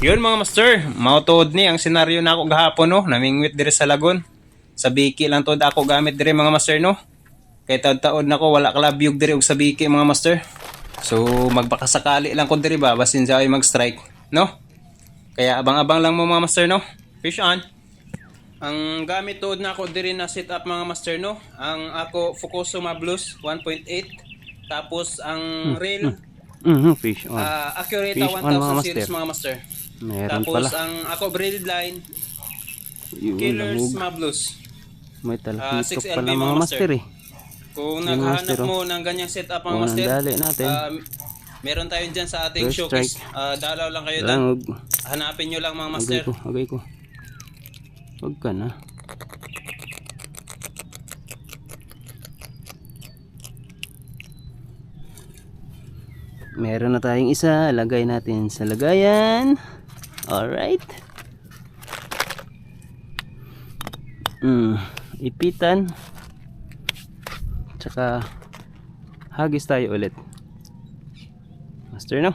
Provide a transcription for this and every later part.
Yun mga master, mautuod ni ang senaryo na ako gahapon no, namingwit dire sa lagon. Sa biki lang to ako gamit dire mga master no. Kay taon-taon nako wala kalabyog dire og sa biki mga master. So magbakasakali lang ko dire ba basin sa ay mag-strike, no? Kaya abang-abang lang mo mga master no. Fish on. Ang gamit tuod na ako dire na setup mga master no. Ang ako Fukusuma Blues 1.8 tapos ang reel Fish on. Accurata Fish on, 1000 mga series master. mga master. Meron Tapos pala. ang ako braided line Yun, Killers lamog. Mablos. May talakitok 6LB pala mga mga master. master eh. Kung Yun, naghahanap master, oh. mo ng ganyang setup mga Unang master, dali natin. Meron tayo dyan sa ating First showcase. strike. Dalaw lang kayo doon. Langog. Hanapin nyo lang mga master. Agay ko. Huwag ka na. Meron na tayong isa. Lagay natin sa lagayan. Alright. Ipitan. Tsaka hagis tayo ulit. Master no?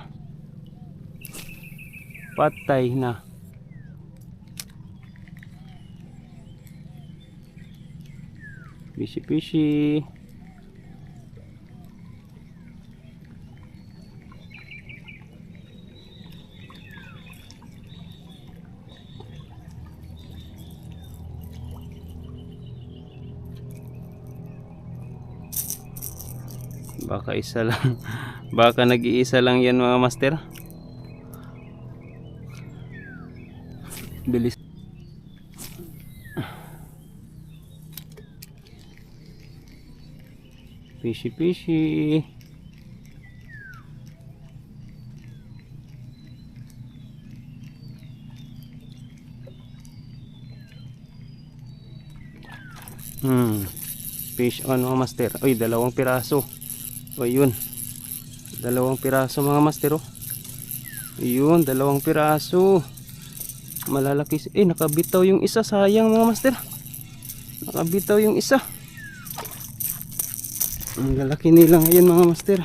Patay na. Fishy. Baka isa lang. Baka nag-iisa lang yan mga master. Bilis. Fishy. Fish on mga master. Uy, 2 piraso. O yun, 2 piraso mga master oh. Yun, 2 piraso. Malalaki. Nakabitaw yung isa. Sayang mga master. Nakabitaw yung isa. Ang lalaki nila ngayon mga master.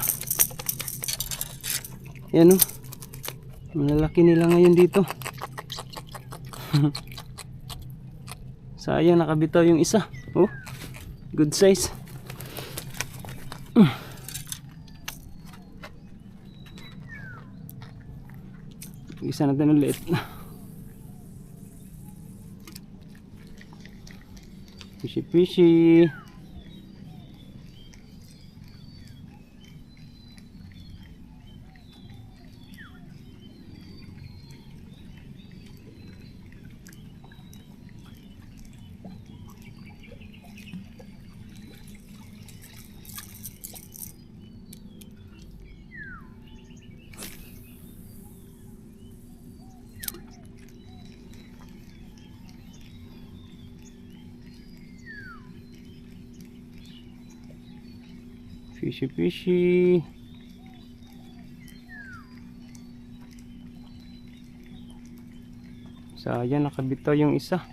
Yan oh. Malalaki nila ngayon dito. Sayang nakabitaw yung isa. Oh, good size. Isa natin ulit. Fishy. Fishy. Sayang nakabitaw yung isa.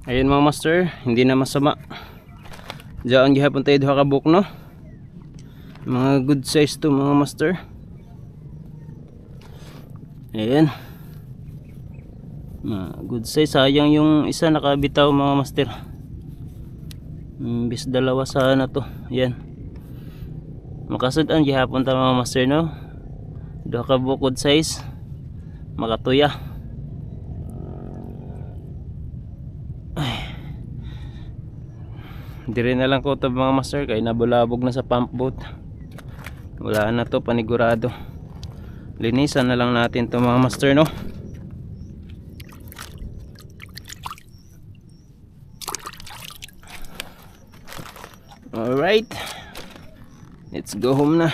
Ayun mga master, hindi na masama. Diyan gihapon tayo duha ka buok no. Mga good size to mga master. Ayan. Good size. Sayang yung isa nakabitaw mga master. Bis 2 sana to. Ayan. Makasud-an gihapon ta mga master no. Duha ka bukod size. Makatuya. Dire na lang ko to mga master kay nabulabog na sa pump boat. Wala na to panigurado. Linisan na lang natin to mga master no. Alright, let's go home na.